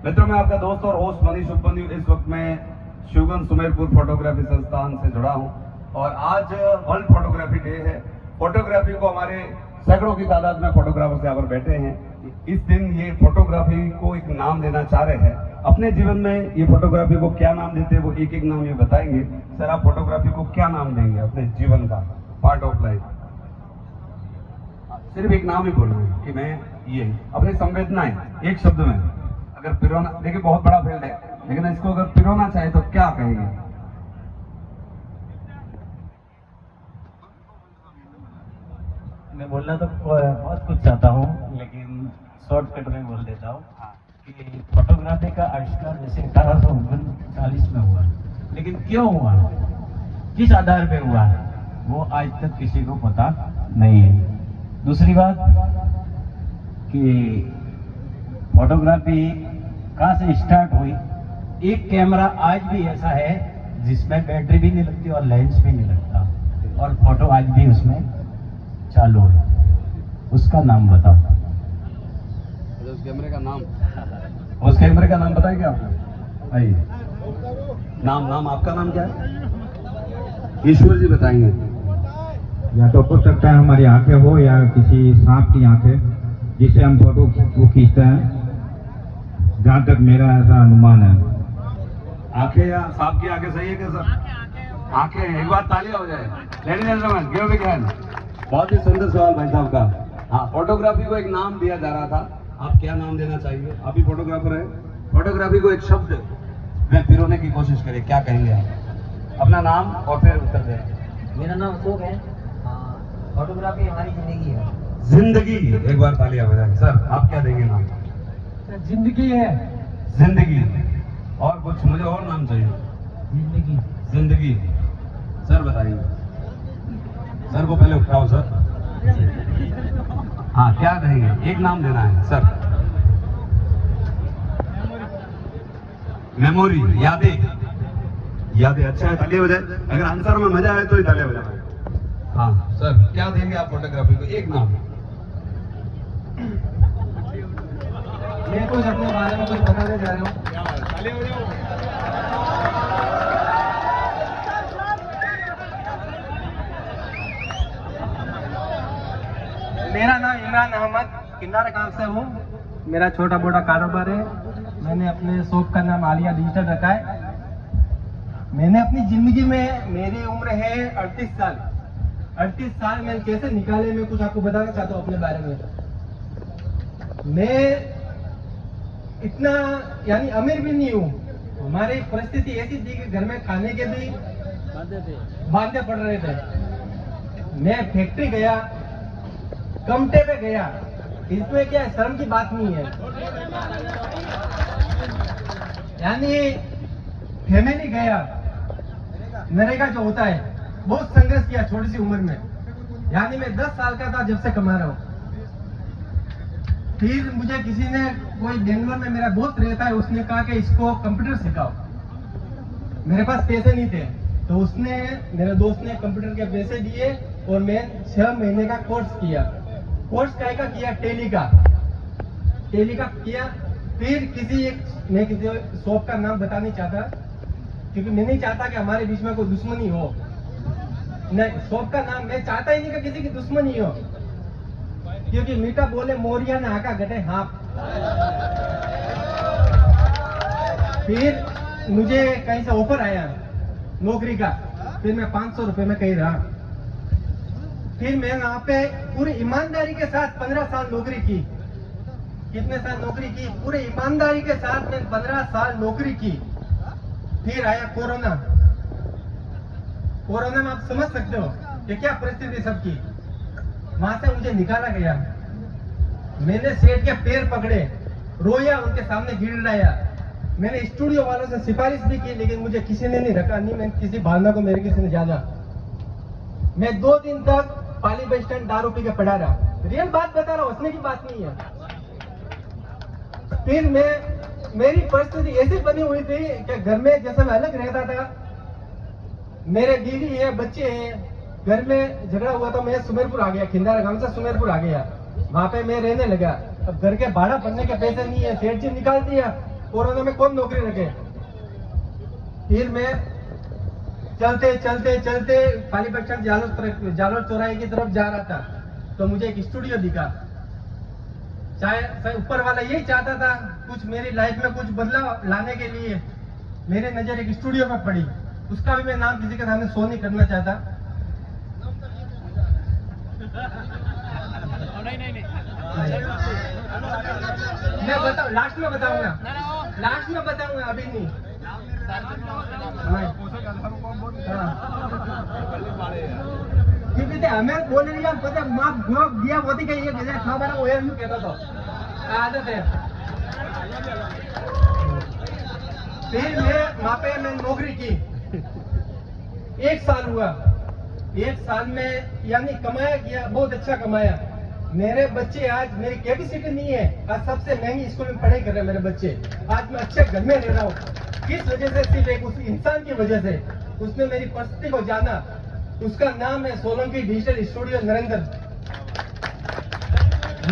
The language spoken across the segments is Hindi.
मित्रों, मैं आपका दोस्त और होस्ट मनीष उपबंधु इस वक्त मैं शिवगंज सुमेरपुर फोटोग्राफी संस्थान से जुड़ा हूं और आज वर्ल्ड फोटोग्राफी डे है। फोटोग्राफी को हमारे सैकड़ों की तादाद में फोटोग्राफर्स यहाँ पर बैठे हैं। इस दिन ये फोटोग्राफी को एक नाम देना चाह रहे हैं। अपने जीवन में ये फोटोग्राफी को क्या नाम देते हैं वो एक एक नाम ये बताएंगे। सर, आप फोटोग्राफी को क्या नाम देंगे अपने जीवन का, पार्ट ऑफ लाइफ? सिर्फ एक नाम ही बोलना कि मैं ये अपनी संवेदनाएं एक शब्द में, अगर पिरोना, देखिए बहुत बड़ा फील्ड है, लेकिन इसको अगर पिरोना चाहे तो क्या कहेंगे? मैं बोलना तो बहुत कुछ चाहता हूँ, लेकिन शॉर्टकट में बोल देता हूँ कि फोटोग्राफी का आविष्कार जैसे 1839 में हुआ, लेकिन क्यों हुआ, किस आधार पे हुआ, वो आज तक किसी को पता नहीं है। दूसरी बात कि फोटोग्राफी कहाँ से स्टार्ट हुई। एक कैमरा आज भी ऐसा है जिसमें बैटरी भी नहीं लगती और लेंस भी नहीं लगता, और फोटो आज भी उसमें चालू है। उसका नाम बताओ। उस कैमरे का नाम, उस कैमरे का नाम बताएंगे आपको? आइए। नाम आपका नाम क्या है? ईश्वर जी बताएंगे। या तो हो सकता है हमारी आंखें हो या किसी सांप की आंखें, जिससे हम फोटो को खींचते हैं, जहाँ तक मेरा ऐसा अनुमान है। आंखें या सांप की आंखें सही है क्या सर? आंखें। एक बार तालियां हो जाए। Ladies and gentleman, give big hand. बहुत ही सुंदर सवाल भाई साहब का। हाँ, फोटोग्राफी को एक नाम दिया जा रहा था, आप क्या नाम देना चाहिए? आप भी फोटोग्राफर है। फोटोग्राफी को एक शब्द में पिरोने की कोशिश करें, क्या कहेंगे आप? अपना नाम और फिर उत्तर दें। मेरा नाम अशोक है। फोटोग्राफी हमारी जिंदगी है। जिंदगी। एक बार तालियां हो जाए। सर, आप क्या देंगे नाम? जिंदगी है। जिंदगी। और कुछ? मुझे और नाम चाहिए। जिंदगी। जिंदगी। सर बताइए। सर को पहले उठाओ सर। हाँ, क्या कहेंगे? एक नाम देना है सर। मेमोरी, यादें। यादें, अच्छा है, तालियां बजाए। अगर आंसर में मजा आए तो ही तालियां बजाए। हाँ सर, क्या देंगे आप फोटोग्राफी को? एक नाम। मैं कुछ अपने बारे में कुछ बताने जा रहा हूँ। मेरा नाम इमरान अहमद, किन्नारा गांव से हूँ। मेरा छोटा मोटा कारोबार है। मैंने अपने शॉप का नाम आलिया डिजिटल रखा है। मैंने अपनी जिंदगी में, मेरी उम्र है 38 साल। 38 साल मैंने कैसे निकाले, मैं कुछ आपको बताना चाहता हूँ अपने बारे में। मैं इतना यानी अमीर भी नहीं हूँ। हमारी परिस्थिति ऐसी थी कि घर में खाने के भी बांधे पड़ रहे थे। मैं फैक्ट्री गया, कमटे पे गया। इसमें क्या है, शर्म की बात नहीं है। यानी फैमिली गया, नरेगा जो होता है, बहुत संघर्ष किया छोटी सी उम्र में। यानी मैं 10 साल का था जब से कमा रहा हूँ। फिर मुझे किसी ने, कोई बेंगलोर में मेरा दोस्त रहता है, उसने कहा कि इसको कंप्यूटर सिखाओ। मेरे पास पैसे नहीं थे, तो उसने, मेरे दोस्त ने कंप्यूटर के पैसे दिए और मैं 6 महीने का कोर्स किया। कोर्स काय का किया? टेली का किया। फिर मैं किसी शॉप का नाम बता नहीं चाहता, क्योंकि मैं नहीं चाहता कि हमारे बीच में कोई दुश्मनी हो। नहीं, शॉप का नाम मैं चाहता ही नहीं कि किसी की दुश्मनी हो, क्योंकि मीठा बोले मोरिया ने आका घटे हाँप। फिर मुझे कहीं से ऑफर आया नौकरी का, फिर मैं 500 रुपए में कहीं रहा। फिर मैं वहां पे पूरी ईमानदारी के साथ 15 साल नौकरी की। कितने साल नौकरी की? पूरे ईमानदारी के साथ मैंने 15 साल नौकरी की। फिर आया कोरोना। कोरोना में आप समझ सकते हो कि क्या परिस्थिति सबकी। वहां से मुझे निकाला गया। मैंने सेठ के पैर पकड़े, रोया, उनके सामने गिड़गिड़ाया। मैंने स्टूडियो वालों से सिफारिश भी की, लेकिन मुझे किसी ने नहीं रखा। नहीं, मैं किसी भावना को मेरे किसी ने जाना। मैं 2 दिन तक पाली बस स्टैंड दारू पी के पड़ा रहा। रियल बात बता रहा हूँ, हंसने की बात नहीं है। फिर मेरी परिस्थिति ऐसी बनी हुई थी कि घर में जैसे मैं अलग रहता था, मेरे बीवी है, बच्चे हैं, घर में झगड़ा हुआ तो मैं सुमेरपुर आ गया। खिंदारा गांव से सुमेरपुर आ गया, वहां पे मैं रहने लगा। अब घर के भाड़ा भरने के पैसे नहीं है, सेठ जी निकाल दिया। कोरोना में कौन नौकरी रखे। फिर मैं चलते चलते चलते पाली बस स्टैंड जालोर चौराहे की तरफ जा रहा था, तो मुझे एक स्टूडियो दिखा। चाहे ऊपर वाला यही चाहता था कुछ मेरी लाइफ में कुछ बदलाव लाने के लिए मेरी नजर एक स्टूडियो में पड़ी। उसका भी मैं नाम किसी के सामने शो नहीं करना चाहता। मैं बताऊं, लास्ट में बताऊंगा, लास्ट में बताऊंगा, अभी नहीं। क्योंकि हमें बोल रही पता माफ दिया होती कि ये खबर वो यूं कहता था, आदत है। फिर वहां पे मैं नौकरी की, 1 साल हुआ। 1 साल में यानी कमाया किया, बहुत अच्छा कमाया। मेरे बच्चे आज मेरी कैपेसिटी नहीं है, आज सबसे महंगी स्कूल में पढ़ाई कर रहे हैं मेरे बच्चे। आज मैं अच्छे घर में रह रहा हूँ, किस वजह से? सिर्फ एक उस इंसान की वजह से। उसने मेरी परिस्थिति को जाना। उसका नाम है सोलंकी डिजिटल स्टूडियो नरेंद्र।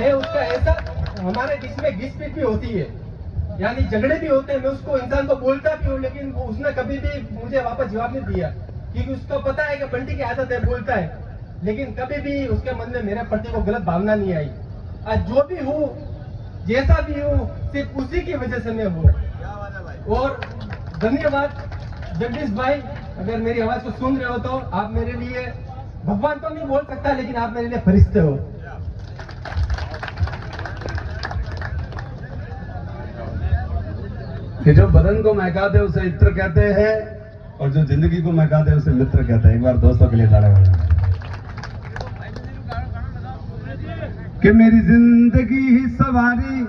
मैं उसका ऐसा, हमारे बीच में घिसपिट भी होती है, यानी झगड़े भी होते हैं। मैं उसको इंसान को बोलता भी हूँ, लेकिन उसने कभी भी मुझे वापस जवाब नहीं दिया, क्योंकि उसको पता है कि बंटी की आदत है, बोलता है, लेकिन कभी भी उसके मन में मेरे प्रति को गलत भावना नहीं आई। आज जो भी हूँ, जैसा भी हूँ, सिर्फ उसी की वजह से मैं हूँ। और धन्यवाद जगदीश भाई, अगर मेरी आवाज को सुन रहे हो तो आप मेरे लिए भगवान तो नहीं बोल सकता, लेकिन आप मेरे लिए फरिश्ते हो। कि जो बदन को महका दे उसे इत्र कहते हैं, और जो जिंदगी को महका दे उसे मित्र कहते हैं। एक बार दोस्तों के लिए ताड़ा बजाएं। कि मेरी जिंदगी ही सवारी